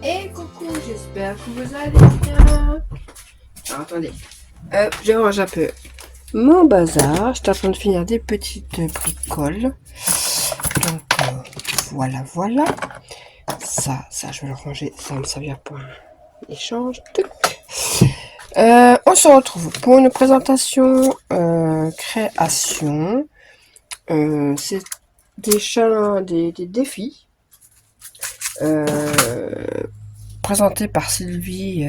Et coucou, j'espère que vous allez bien. Alors, attendez, je range un peu mon bazar. J'étais en train de finir des petites bricoles. Donc voilà. Ça, je vais le ranger. Ça va me servir pour un échange. On se retrouve pour une présentation création. C'est des défis présentés par Sylvie,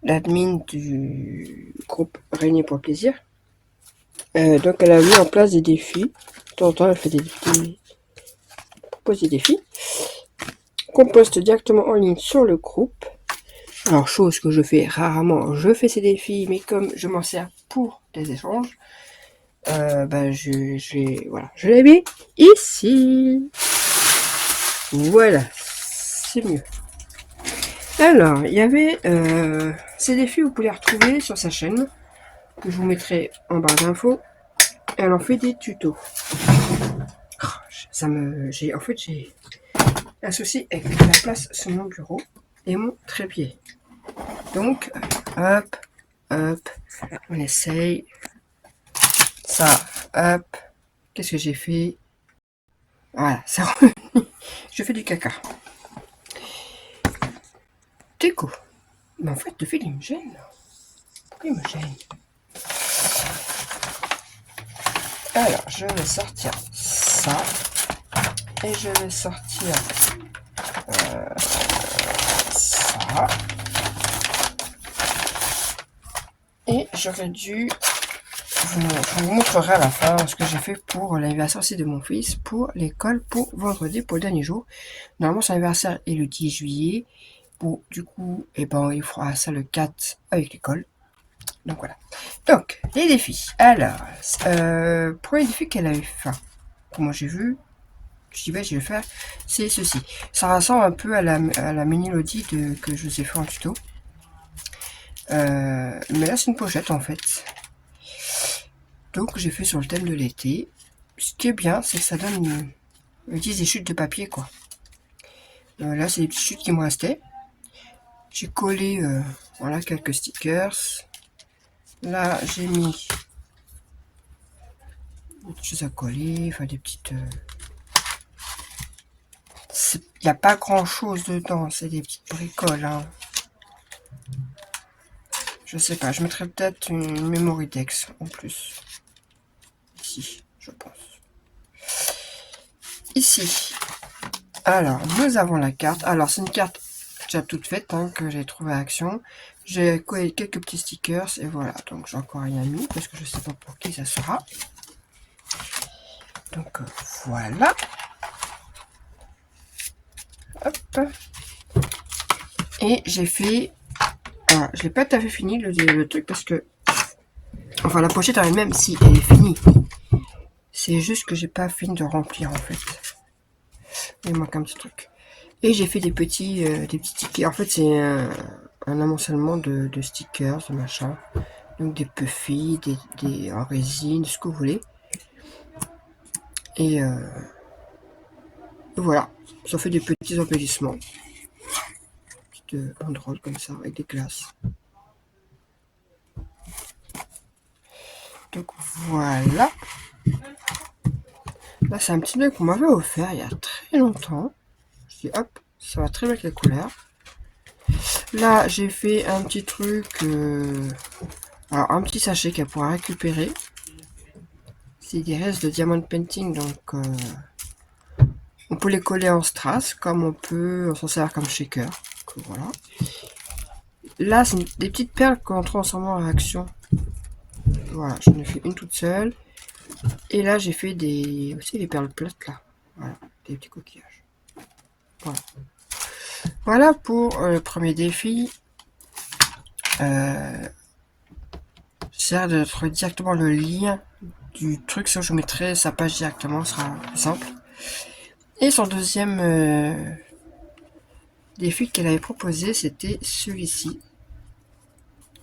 l'admin du groupe Réunion pour le plaisir. Donc elle a mis en place des défis. De temps en temps, elle fait propose des défis qu'on poste directement en ligne sur le groupe. Alors, chose que je fais rarement, je fais ces défis, mais comme je m'en sers pour des échanges, je l'ai mis ici. Voilà, c'est mieux. Alors, il y avait ces défis, vous pouvez les retrouver sur sa chaîne, que je vous mettrai en barre d'infos. Elle en fait des tutos. J'ai un souci avec la place sur mon bureau et mon trépied. Donc, hop, on essaye. Ça, hop. Qu'est-ce que j'ai fait? Voilà, ça revenu. Je fais du caca. Déco. Mais en fait, le fil, il me gêne. Pourquoi il me gêne? Alors, je vais sortir ça. Et je vais sortir ça. Et j'aurais dû... Je vous montrerai à la fin ce que j'ai fait pour l'anniversaire aussi de mon fils, pour l'école, pour vendredi, pour le dernier jour. Normalement, son anniversaire est le 10 juillet. Bon, du coup, il fera ça le 4 avec l'école. Donc voilà. Donc, les défis. Alors, premier défi qu'elle avait fait, comment j'ai vu, je vais le faire, c'est ceci. Ça ressemble un peu à la mini-lodie que je vous ai fait en tuto. Mais là, c'est une pochette en fait. Donc, j'ai fait sur le thème de l'été. Ce qui est bien, c'est que ça donne des chutes de papier, quoi. Là, c'est des petites chutes qui me restaient. J'ai collé, voilà, quelques stickers. Là, j'ai mis des petites choses à coller, enfin des petites... Il n'y a pas grand chose dedans, c'est des petites bricoles. Hein. Je sais pas, je mettrai peut-être une memory text en plus. Ici, je pense. Ici. Alors, nous avons la carte. Alors, c'est une carte déjà toute faite hein, que j'ai trouvée à Action. J'ai collé quelques petits stickers et voilà. Donc, j'ai encore rien mis parce que je sais pas pour qui ça sera. Donc, voilà. Hop. Et j'ai fait... Alors, je l'ai pas tout à fait fini le truc parce que... Enfin, la pochette en elle-même, si, elle est finie. C'est juste que j'ai pas fini de remplir en fait. Il manque un petit truc. Et j'ai fait des petits tickets. En fait, c'est un amoncellement de stickers, de machin. Donc des puffy, des en résine, ce que vous voulez. Et voilà. Ça fait des petits embellissements. Petites banderoles comme ça, avec des glaces. Donc voilà. Là, c'est un petit truc qu'on m'avait offert il y a très longtemps. Je dis hop, ça va très bien avec les couleurs. Là, j'ai fait un petit truc, alors un petit sachet qu'elle pourra récupérer. C'est des restes de diamond painting, donc on peut les coller en strass, comme on peut s'en servir comme shaker. Donc, voilà. Là, c'est des petites perles qu'on transforme en réaction. Voilà, j'en ai fait une toute seule. Et là, j'ai fait aussi des perles plates là. Voilà, des petits coquillages. Voilà. Voilà pour le premier défi. J'essaie de trouver directement le lien du truc, ça je vous mettrai sa page directement, ce sera plus simple. Et son deuxième défi qu'elle avait proposé, c'était celui-ci.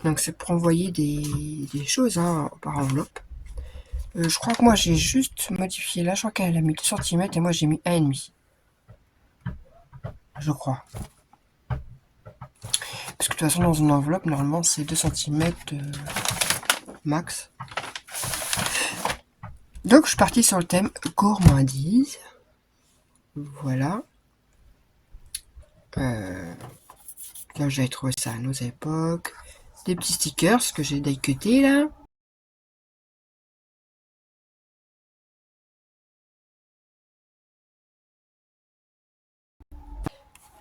Donc c'est pour envoyer des choses hein, par enveloppe. Je crois que moi j'ai juste modifié là, je crois qu'elle a mis 2 cm et moi j'ai mis 1,5. je crois. Parce que de toute façon, dans une enveloppe, normalement, c'est 2 centimètres max. Donc, je suis partie sur le thème gourmandise. Voilà. Là, j'avais trouvé ça à nos époques. Des petits stickers que j'ai die-cutés, là.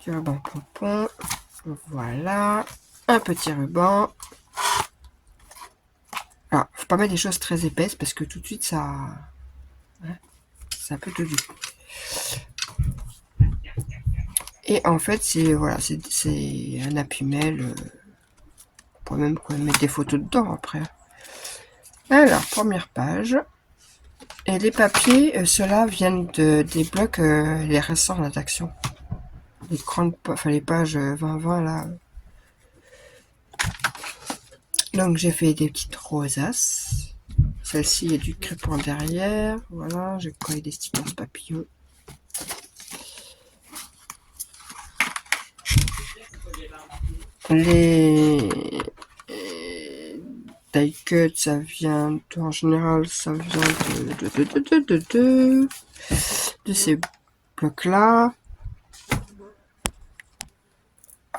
Du ruban pompon. Voilà. Un petit ruban. Alors, faut pas mettre des choses très épaisses parce que tout de suite, ça... Hein, c'est un peu tendu. Et en fait, c'est voilà, c'est un appui-mail. On pourrait même mettre des photos dedans après. Alors, première page. Et les papiers, ceux-là viennent des blocs les récents rédactions. Les grandes, enfin les pages 20-20 là. Donc j'ai fait des petites rosaces. Celle-ci, il y a du crépon derrière. Voilà, j'ai collé des stickers papillons. Les die cut, ça vient, en général, ça vient de ces blocs-là.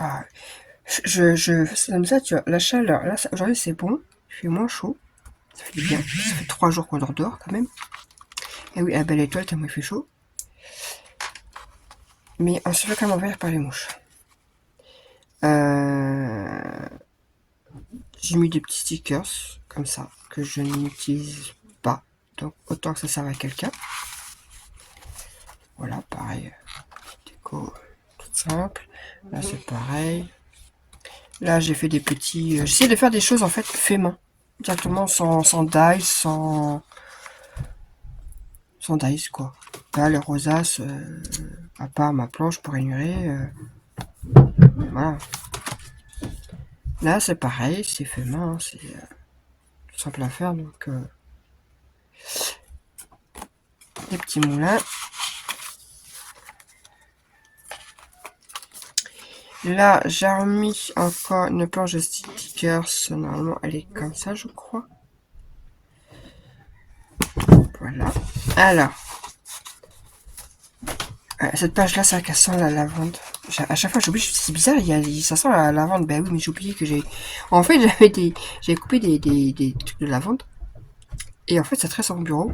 Ah, comme ça, tu vois, la chaleur, là, aujourd'hui, c'est bon. Il fait moins chaud. Ça fait du bien. Ça fait 3 jours qu'on dort dehors, quand même. Et oui, la belle étoile, tellement il fait chaud. Mais on se fait quand même envahir par les mouches. J'ai mis des petits stickers, comme ça, que je n'utilise pas. Donc, autant que ça serve à quelqu'un. Voilà, pareil. Déco toute simple. Là, c'est pareil. Là, j'ai fait des petits... J'essaie de faire des choses, en fait, fait main. Directement, sans dice, sans dice, quoi. Là, les rosaces, à part ma planche pour ignorer. Voilà. Là, c'est pareil, c'est fait main, hein, c'est simple à faire, donc... des petits moulins. Là, j'ai remis encore une planche de stickers. Normalement, elle est comme ça, je crois. Voilà. Alors. Cette page-là, ça sent la lavande. À chaque fois, j'oublie. C'est bizarre, ça sent la lavande. Ben oui, mais j'ai oublié que j'ai... En fait, j'ai coupé des trucs de lavande. Et en fait, ça traîne sur mon bureau.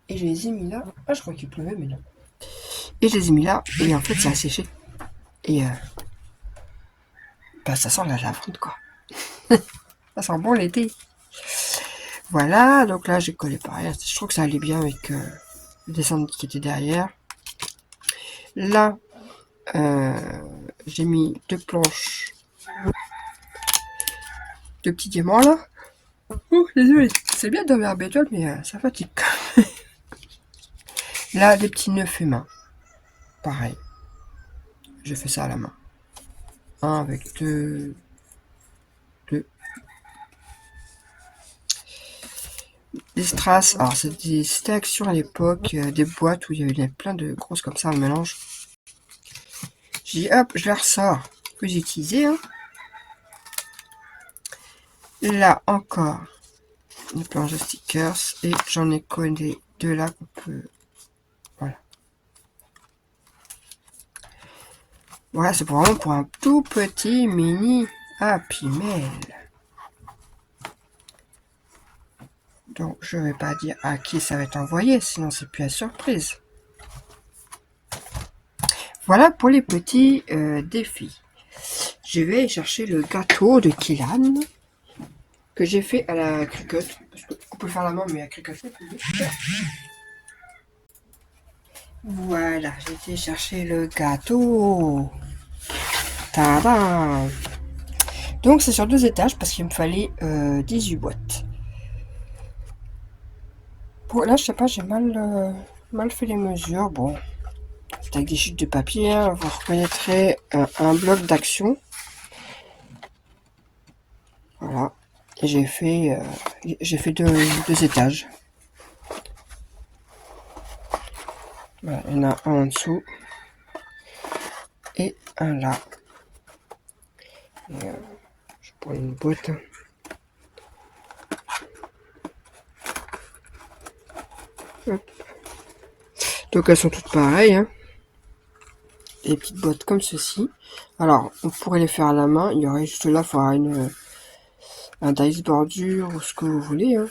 Et je les ai mis là. Ah, je crois qu'il pleuvait, mais non. Et je les ai mis là. Et en fait, ça a séché. Et bah, ça sent la lavande, quoi. Ça sent bon l'été. Voilà, donc là, j'ai collé pareil. Je trouve que ça allait bien avec le dessin qui était derrière. Là, j'ai mis 2 planches. 2 petits diamants, là. Oh, désolé. C'est bien de dormir bétole, mais ça fatigue. Là, des petits nœuds faits main. Pareil. Je fais ça à la main. Un avec deux. Des strass. Alors, c'était Action à l'époque. Des boîtes où il y avait plein de grosses comme ça, un mélange. J'ai dit, hop, je les ressors. Vous utilisez, hein. Là, encore. Une planche de stickers. Et j'en ai collé 2 là qu'on peut... Voilà. Voilà, c'est vraiment pour un tout petit mini Happy Mail. Donc, je vais pas dire à qui ça va être envoyé, sinon c'est plus la surprise. Voilà pour les petits défis. Je vais chercher le gâteau de Kylan que j'ai fait à la cricotte. On peut faire la main, mais à cricotte. Voilà, j'ai été chercher le gâteau. Tada! Donc c'est sur 2 étages parce qu'il me fallait 18 boîtes. Bon, là, je sais pas, j'ai mal fait les mesures. Bon, c'est avec des chutes de papier. Hein. Vous reconnaîtrez un bloc d'action. Voilà. Et j'ai fait 2 étages. Voilà, il y en a un en dessous. Et un là. Et, je prends une boîte. Hop. Donc elles sont toutes pareilles. Hein. Des petites boîtes comme ceci. Alors, on pourrait les faire à la main. Il y aurait juste là, il faudra un dice bordure ou ce que vous voulez. Hein.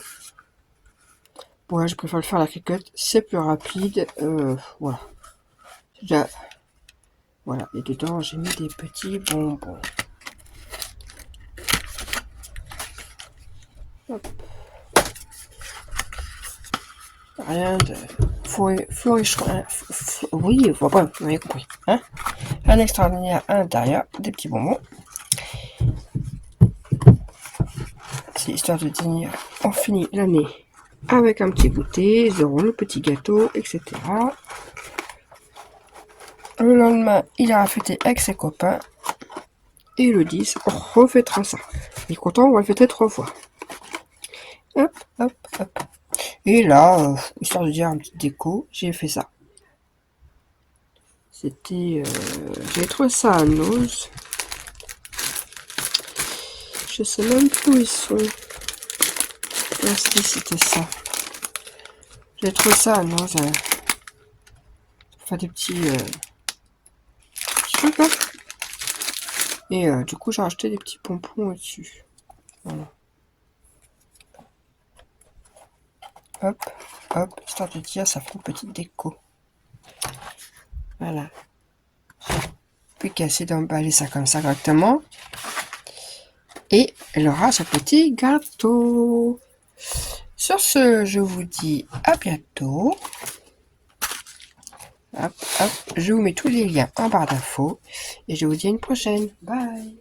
Bon, là, je préfère le faire à la cricotte. C'est plus rapide. Voilà. Déjà, voilà. Et dedans, j'ai mis des petits bonbons. Hop. Rien de florichon. Oui, voilà, vous avez compris. Hein, un extraordinaire à l'intérieur, des petits bonbons. C'est histoire de dire, on finit l'année avec un petit goûter, ils auront le petit gâteau, etc. Le lendemain, il ira fêter avec ses copains. Et le 10, on refêtera ça. Il est content, on va le fêter 3 fois. Hop, hop, hop. Et là, histoire de dire un petit déco, j'ai fait ça. C'était... j'ai trouvé ça à Nose. Je sais même plus où ils sont. Ah, si, c'était ça. J'ai trouvé ça à Nose. Enfin, des petits trucs là. Et du coup, j'ai acheté des petits pompons au-dessus. Voilà. Hop, hop, histoire de dire, ça fait une petite déco. Voilà. Puis qu'à essayer d'emballer ça comme ça correctement. Et elle aura ce petit gâteau. Sur ce, je vous dis à bientôt. Hop, hop, je vous mets tous les liens en barre d'infos. Et je vous dis à une prochaine. Bye.